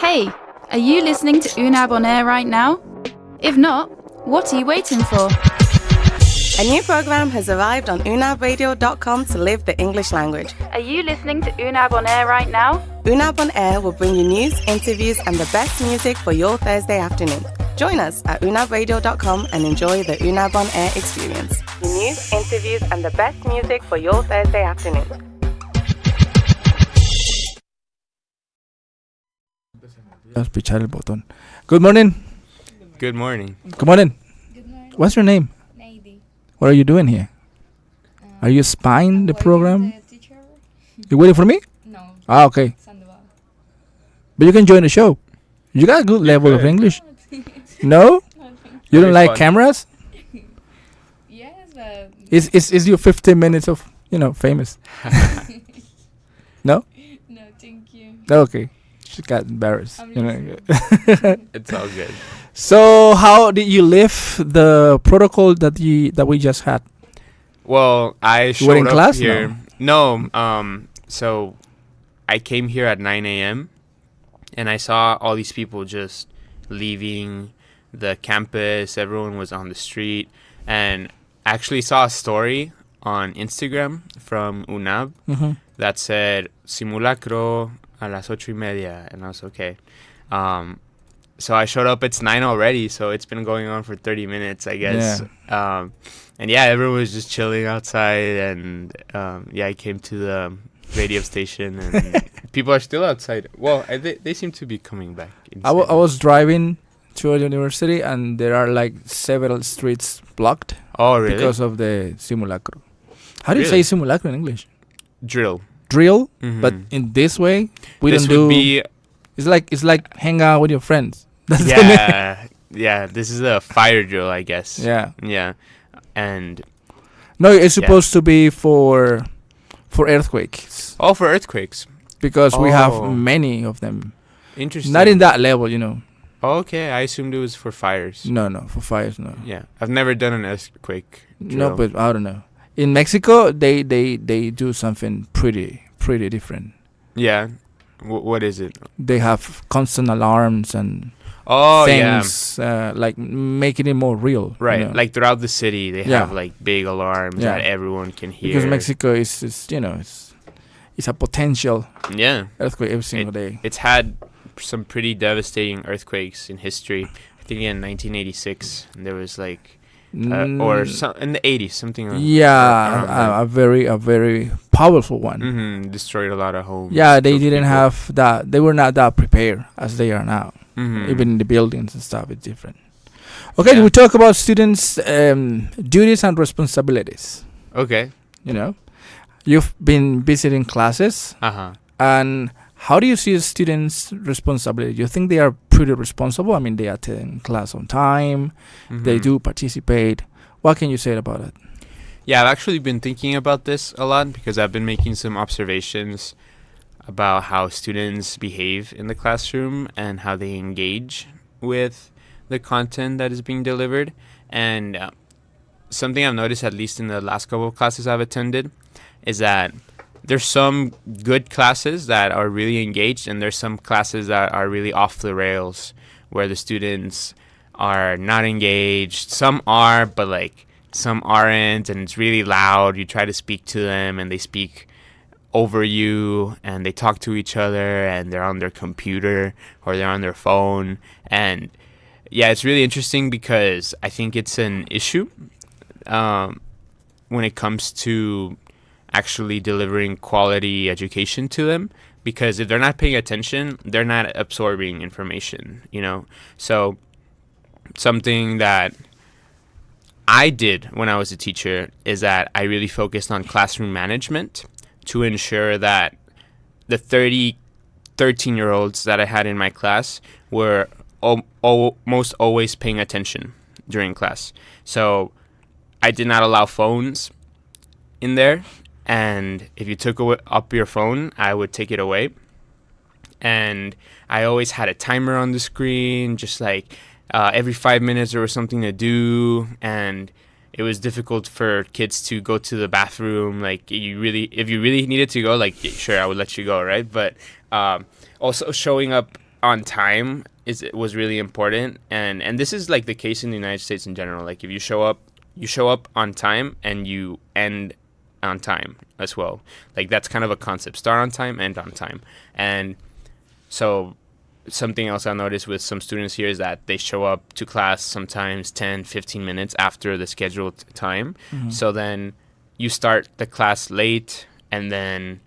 Hey, are you listening to Unab On Air right now? If not, what are you waiting for? A new program has arrived on unabradio.com to live the English language. Are you listening to Unab On Air right now? Unab On Air will bring you news, interviews, and the best music for your Thursday afternoon. Join us at unabradio.com and enjoy the Unab On Air experience. News, interviews, and the best music for your Thursday afternoon. Just pichar el botón. Good morning. Good morning. Good morning. Good morning. What's your name? Nady. What are you doing here? Are you spying the Were you program? the teacher? You waiting for me? No. Ah, okay. Sandoval. But you can join the show. You got a good level of English. No? You don't Very like fun. cameras? Yes, but Is your 15 minutes of, famous? No? no, thank you. Okay. She got embarrassed. I'm It's all good. So how did you live the protocol that we just had? Well, I You showed were in up class? here. No. So I came here at 9 a.m. and I saw all these people just leaving the campus. Everyone was on the street, and actually saw a story on Instagram from Unab Mm-hmm. that said simulacro a las 8:30, and I was okay. So I showed up. It's 9 already, so it's been going on for 30 minutes, I guess. And yeah, everyone was just chilling outside, and I came to the radio station, and people are still outside. Well, they seem to be coming back. I was driving to the university, and there are like several streets blocked Oh, really? because of the simulacro. How do you Really? say simulacro in English? Drill. Drill, Mhm. but in this way we this don't would do. be It's like hang out with your friends. That's the name. yeah. This is a fire drill, I guess. Yeah. And No, it's supposed to be for earthquakes for earthquakes. because we have Oh. many of them. Interesting. Not in that level, Okay, I assumed it was for fires. No, for fires, no. Yeah, I've never done an earthquake No, drill. but I don't know. In Mexico, they do something pretty different. Yeah. What is it? They have constant alarms and Oh, things like making it more real. yeah. Right. Like throughout the city, they Yeah. have like big alarms Yeah. that everyone can hear. because Mexico is it's a potential Yeah. earthquake every single day. It's had some pretty devastating earthquakes in history. I think in 1986 there was like or some in the 80s something. around Yeah, a very powerful one. destroyed a lot of homes. Yeah, they killed didn't people. have that. They were not that prepared as they are now. Mhm. Even in the buildings and stuff, it's different. Okay, Yeah. we talk about students' duties and responsibilities. Okay. You've been visiting classes, Uh-huh. and how do you see students' responsibility? You think they are pretty responsible? I mean, they attend class on time. They Mhm. do participate. What can you say about it? Yeah, I've actually been thinking about this a lot because I've been making some observations about how students behave in the classroom and how they engage with the content that is being delivered. And something I've noticed, at least in the last couple of classes I've attended, is that there's some good classes that are really engaged, and there's some classes that are really off the rails where the students are not engaged. Some are, but like some aren't, and it's really loud. You try to speak to them and they speak over you, and they talk to each other, and they're on their computer or they're on their phone. And yeah, it's really interesting because I think it's an issue when it comes to actually delivering quality education to them, because if they're not paying attention, they're not absorbing information, So something that I did when I was a teacher is that I really focused on classroom management to ensure that the 13-year-olds that I had in my class were almost always paying attention during class. So I did not allow phones in there. And if you took up your phone, I would take it away. And I always had a timer on the screen, just like every 5 minutes there was something to do. And it was difficult for kids to go to the bathroom. Like, if you really needed to go, like, sure, I would let you go, right? But also showing up on time was really important, and this is like the case in the United States in general. Like if you show up on time and you end on time as well. Like that's kind of a concept: start on time, end on time. And so something else I noticed with some students here is that they show up to class sometimes 10, 15 minutes after the scheduled time. So then you start the class late, and then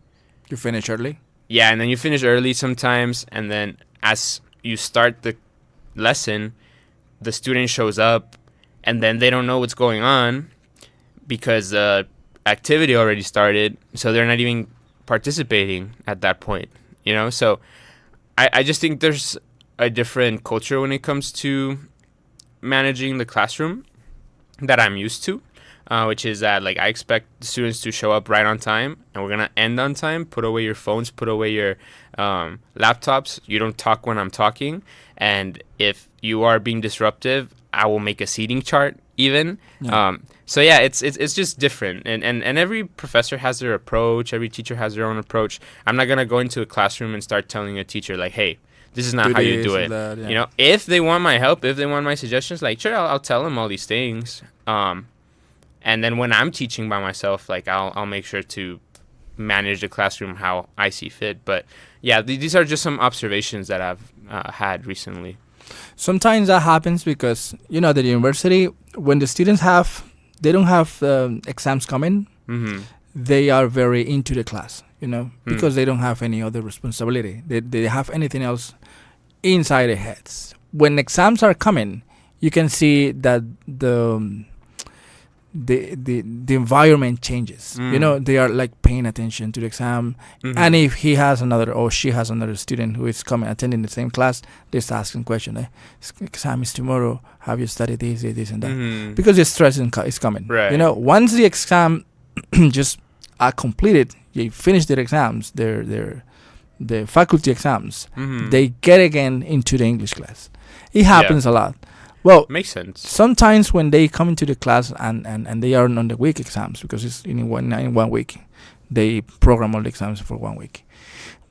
You finish early. yeah, and then you finish early sometimes, and then as you start the lesson, the student shows up, and then they don't know what's going on because the activity already started, so they're not even participating at that point, you know? So I just think there's a different culture when it comes to managing the classroom that I'm used to. Which is that like I expect the students to show up right on time, and we're gonna end on time. Put away your phones, put away your laptops. You don't talk when I'm talking, and if you are being disruptive, I will make a seating chart even. Yeah. So yeah, it's just different, and every professor has their approach. Every teacher has their own approach. I'm not gonna go into a classroom and start telling a teacher like, hey, this is not how you do it. That, yeah. You know, if they want my help, if they want my suggestions, like sure, I'll tell them all these things. And then when I'm teaching by myself, like I'll make sure to manage the classroom how I see fit. But yeah, these are just some observations that I've had recently. Sometimes that happens because at the university, when the students they don't have exams coming, they are very into the class, because they don't have any other responsibility. They have anything else inside their heads. When exams are coming, you can see that the environment changes. They are like paying attention to the exam, and if he has another or she has another student who is coming attending the same class, they start asking questions. Exam is tomorrow. Have you studied this and that? Because the stress is coming. Right. Once the exam just are completed, you finish their exams, their faculty exams, they get again into the English class. It happens a lot. Well, makes sense. Sometimes when they come into the class and they are on the week exams, because it's in one week, they program all the exams for 1 week.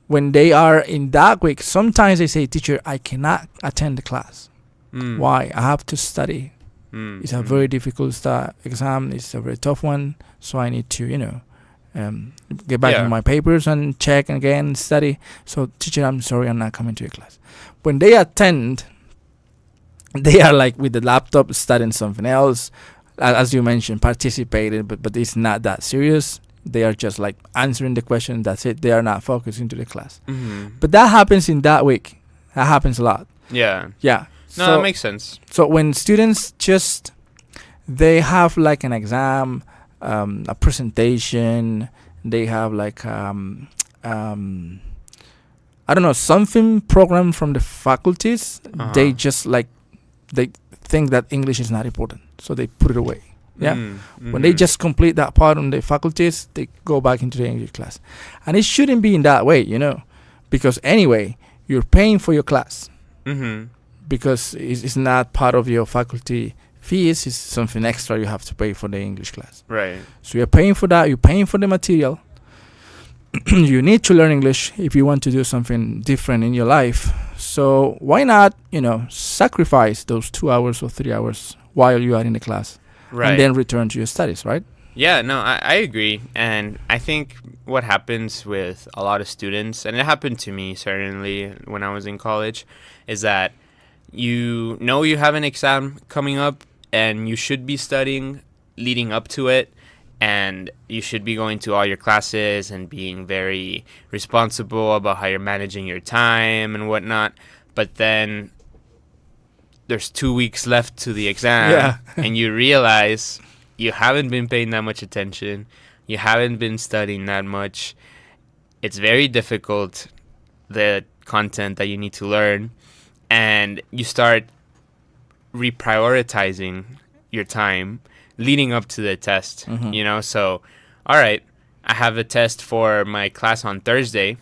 When they are in that week, sometimes they say, teacher, I cannot attend the class. Why? I have to study. It's a very difficult exam. It's a very tough one. So I need to, get back to my papers and check again, study. So teacher, I'm sorry, I'm not coming to your class. When they attend, they are like with the laptop studying something else, as you mentioned, participating, but it's not that serious. They are just like answering the question. That's it. They are not focusing to the class. But that happens in that week. That happens a lot. Yeah. Yeah. No, that makes sense. So when students they have like an exam, a presentation, they have like I don't know, something programmed from the faculties, they just like, they think that English is not important, so they put it away. Yeah. When they just complete that part on the faculties, they go back into the English class. And it shouldn't be in that way, because anyway, you're paying for your class. Because it's not part of your faculty fees, it's something extra you have to pay for the English class. Right. So you're paying for that, you're paying for the material. You need to learn English if you want to do something different in your life. So why not, sacrifice those 2 hours or 3 hours while you are in the class, Right. and then return to your studies, right? Yeah, no, I agree. And I think what happens with a lot of students, and it happened to me certainly when I was in college, is that you have an exam coming up and you should be studying leading up to it, and you should be going to all your classes and being very responsible about how you're managing your time and whatnot. But then there's 2 weeks left to the exam, and you realize you haven't been paying that much attention. You haven't been studying that much. It's very difficult, the content that you need to learn, and you start reprioritizing your time leading up to the test, So, all right, I have a test for my class on Thursday,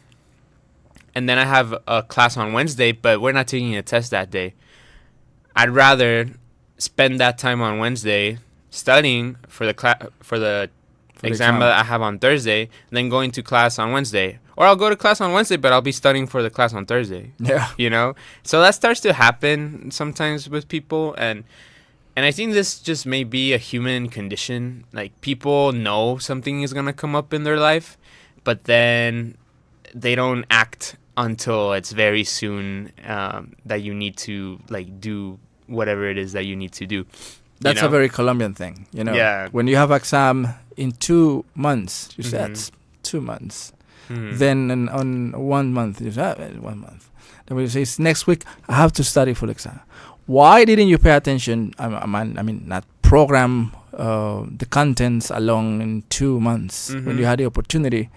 and then I have a class on Wednesday, but we're not taking a test that day. I'd rather spend that time on Wednesday studying for the exam that I have on Thursday than going to class on Wednesday. Or I'll go to class on Wednesday, but I'll be studying for the class on Thursday. Yeah. You know? So that starts to happen sometimes with people. And I think this just may be a human condition. Like, people know something is going to come up in their life, but then they don't act until it's very soon that you need to, like, do whatever it is that you need to do. That's you know? a very Colombian thing, you know. Yeah. When you have exam in 2 months, you say Mhm. that's 2 months. Mhm. Then on 1 month, you say 1 month. Then when you say it's next week, I have to study for the exam. Why didn't you pay attention? I mean, not program the contents along in 2 months when you Mhm. had the opportunity.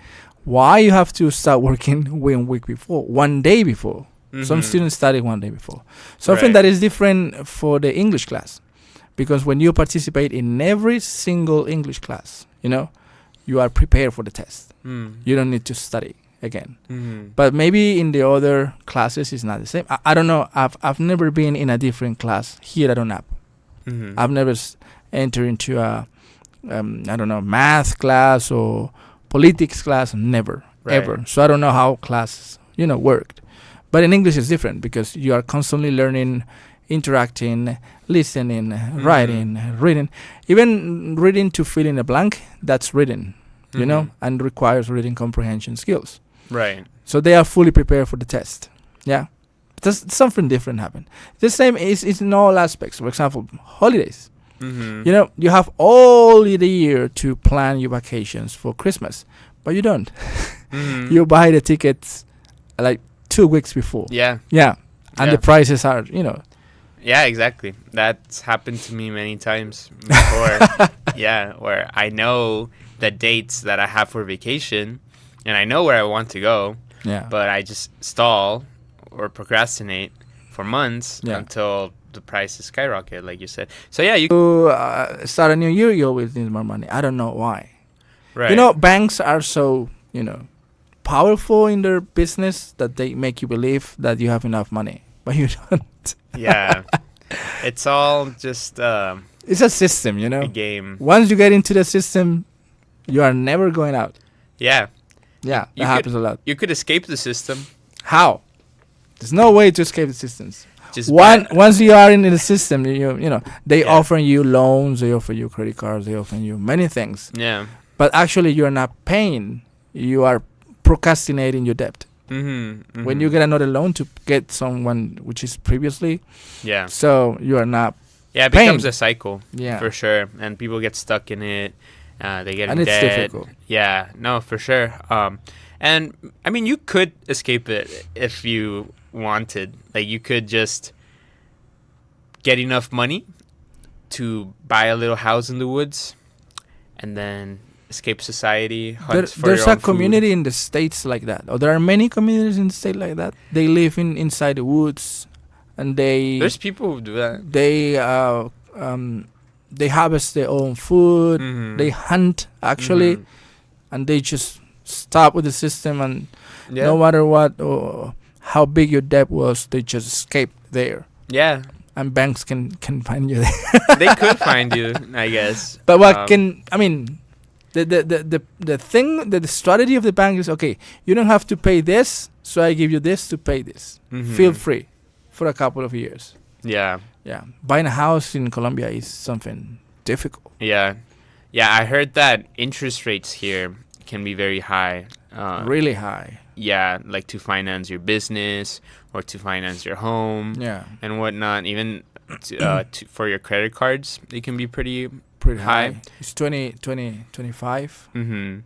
Why you have to start working 1 week before, 1 day before? Some Mhm. students study 1 day before. Something Right. that is different for the English class, because when you participate in every single English class, you know, you are prepared for the test. Mm. You don't need to study again. Mhm. But maybe in the other classes it's not the same. I don't know. I've never been in a different class here at Unab. Mhm. I've never entered into a I don't know, math class or politics class. Never, Right. ever. So I don't know how classes, you know, worked. But in English it's different because you are constantly learning, interacting, listening, writing, reading. Even reading to fill in a blank, that's reading, you know, Mhm. and requires reading comprehension skills. Right. So they are fully prepared for the test. Yeah. Just something different happened. The same is in all aspects. For example, holidays. Mhm. You know, you have all the year to plan your vacations for Christmas, but you don't. Mhm. You buy the tickets like 2 weeks before. Yeah. Yeah. And Yeah. the prices are, you know. Yeah, exactly. That's happened to me many times before. Yeah, where I know the dates that I have for vacation and I know where I want to go, Yeah. but I just stall or procrastinate for months Yeah. until the prices skyrocket, like you said. So yeah, you To start a new year, you always need more money. I don't know why. right. You know, banks are so, you know, powerful in their business that they make you believe that you have enough money, but you don't. Yeah. It's all just It's a system, you a know. game. Once you get into the system, you are never going out. Yeah. Yeah, You that happens a lot. You could escape the system. How? There's no way to escape the systems. Just Once you are in the system, you know they Yeah. offer you loans, they offer you credit cards, they offer you many things. Yeah. But actually, you are not paying. You are procrastinating your debt. Mm-hmm. When you get another loan to get someone which is previously, Yeah. so you are not. Yeah, it Pain. becomes a cycle. Yeah. For sure. And people get stuck in it. They get And in it's debt. difficult. Yeah, no, for sure. And I mean, you could escape it if you wanted. Like, you could just get enough money to buy a little house in the woods and then escape society. Hunt for There's your a own food. community in the States like that. Or there are many communities in the state like that. They live inside the woods, and There's people who do that. they harvest their own food. Mhm. They hunt actually, Mhm. and they just stop with the system. And Yeah. no matter what or how big your debt was, they just escape there. Yeah. And banks can find you there. They could find you, I guess. But what Um, the thing, the strategy of the bank is, okay, you don't have to pay this, so I give you this to pay this. Mhm. Feel free for a couple of years. Yeah. Yeah. Buying a house in Colombia is something difficult. Yeah. Yeah, I heard that interest rates here can be very high. Really high. Yeah, like to finance your business or to finance your home Yeah. and whatnot. Even for your credit cards, they can be pretty. Pretty High. high. It's 25. Mm-hmm.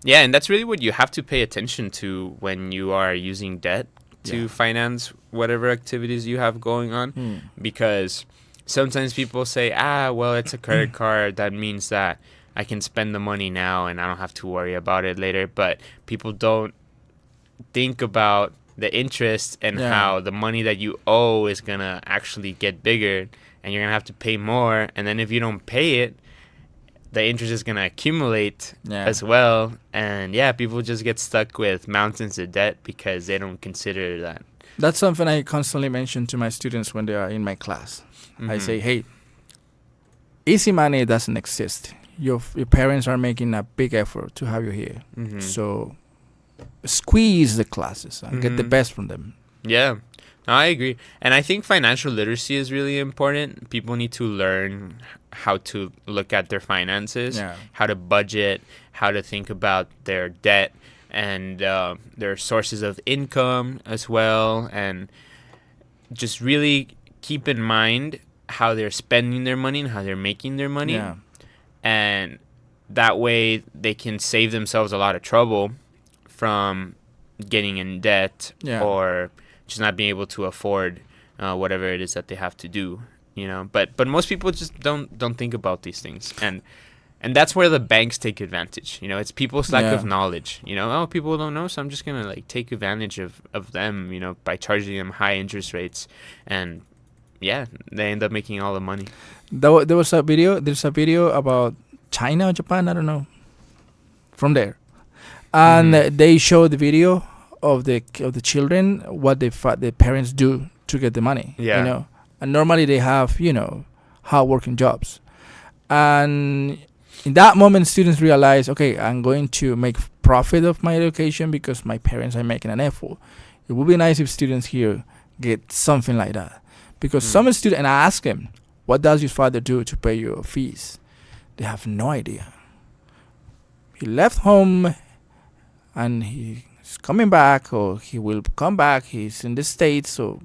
Yeah, and that's really what you have to pay attention to when you are using debt to Yeah. finance whatever activities you have going on. Hmm. Because sometimes people say, well, it's a credit card. That means that I can spend the money now and I don't have to worry about it later. But people don't think about the interest and Yeah. how the money that you owe is going to actually get bigger and you're going to have to pay more. And then if you don't pay it, the interest is going to accumulate Yeah. as well. And yeah, people just get stuck with mountains of debt because they don't consider that. That's something I constantly mention to my students when they are in my class. I Mhm. say, hey, easy money doesn't exist. Your parents are making a big effort to have you here. Mhm. So squeeze the classes and get the best from them. Yeah, no, I agree. And I think financial literacy is really important. People need to learn how to look at their finances, how to budget, how to think about their debt and their sources of income as well. And just really keep in mind how they're spending their money and how they're making their money. Yeah. And that way they can save themselves a lot of trouble from getting in debt or just not being able to afford whatever it is that they have to do, you know. But most people just don't think about these things, and that's where the banks take advantage. You know, it's people's lack of knowledge. You know, people don't know, so I'm just gonna like take advantage of them, you know, by charging them high interest rates, and they end up making all the money. There's a video about China or Japan, I don't know, from there, and they show the video of the children, what the parents do to get the money. You know, and normally they have, you know, hard working jobs, and in that moment students realize, okay, I'm going to make profit of my education because my parents are making an effort. It would be nice if students here get something like that, because some students, and I ask them, what does your father do to pay your fees? They have no idea. He left home and he's coming back, or he will come back. He's in the States, so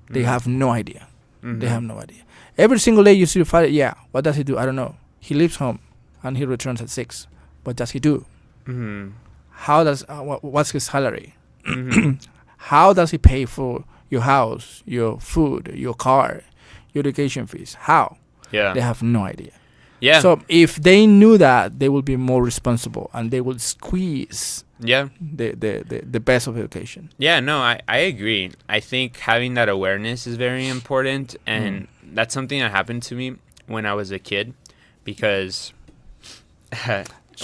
they have no idea. They have no idea. Every single day you see the father, what does he do? I don't know. He leaves home and he returns at 6. What does he do? How does what's his salary? How does he pay for your house, your food, your car, your education fees? How? They have no idea. So if they knew that, they will be more responsible and they will squeeze the best of education. I agree. I think having that awareness is very important, and that's something that happened to me when I was a kid, because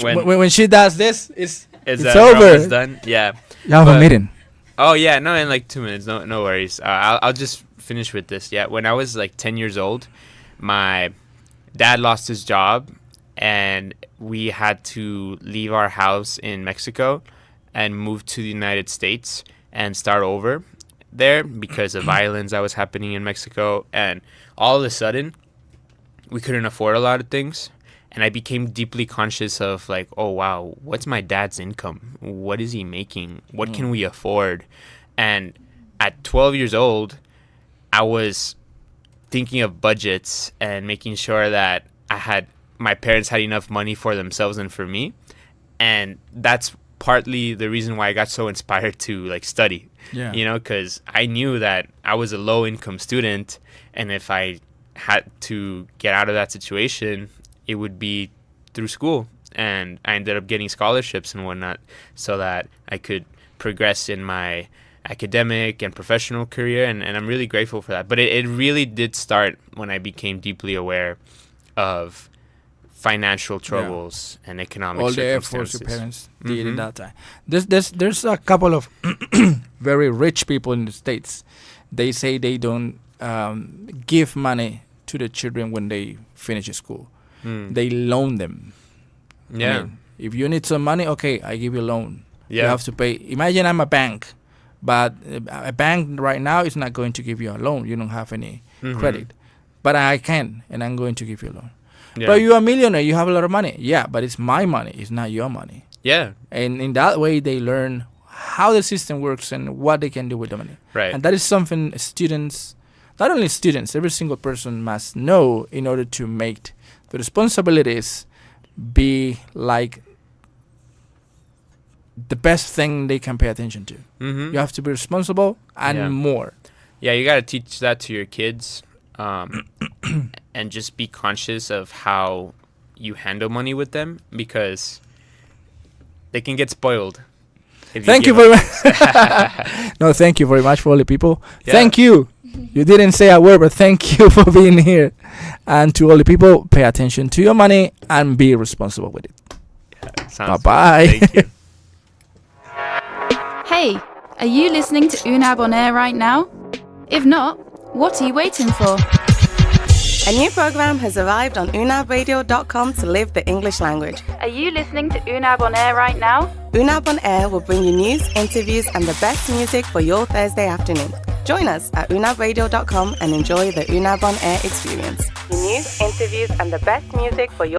when she does this, it's over. It's done. You have a meeting. In like 2 minutes. No worries. I'll just finish with this. When I was like 10 years old, my dad lost his job, and we had to leave our house in Mexico and move to the United States and start over there because of violence that was happening in Mexico. And all of a sudden, we couldn't afford a lot of things. And I became deeply conscious of like, oh, wow, what's my dad's income? What is he making? What can we afford? And at 12 years old, I was thinking of budgets and making sure that my parents had enough money for themselves and for me. And that's partly the reason why I got so inspired to like study, you know, because I knew that I was a low income student, and if I had to get out of that situation, it would be through school. And I ended up getting scholarships and whatnot so that I could progress in my academic and professional career, and I'm really grateful for that. But it really did start when I became deeply aware of financial troubles and economic all the circumstances. efforts your parents did in that time. There's a couple of very rich people in the States. They say they don't give money to the children when they finish school. They loan them. I mean, if you need some money, okay, I give you a loan. You have to pay. Imagine I'm a bank, but a bank right now is not going to give you a loan. You don't have any credit. But I can, and I'm going to give you a loan. But you're a millionaire. You have a lot of money. Yeah, but it's my money. It's not your money. And in that way, they learn how the system works and what they can do with the money. And that is something students, not only students, every single person must know in order to make the responsibilities be like the best thing they can pay attention to. You have to be responsible and more. You got to teach that to your kids, and just be conscious of how you handle money with them, because they can get spoiled. Thank you very much. No, thank you very much for all the people. Thank you. You didn't say a word, but thank you for being here. And to all the people, pay attention to your money and be responsible with it. Bye-bye. Thank you. Hey, are you listening to Unab On Air right now? If not, what are you waiting for? A new program has arrived on unabradio.com to live the English language. Are you listening to Unab On Air right now? Unab On Air will bring you news, interviews, and the best music for your Thursday afternoon. Join us at unabradio.com and enjoy the Unab On Air experience. News, interviews, and the best music for your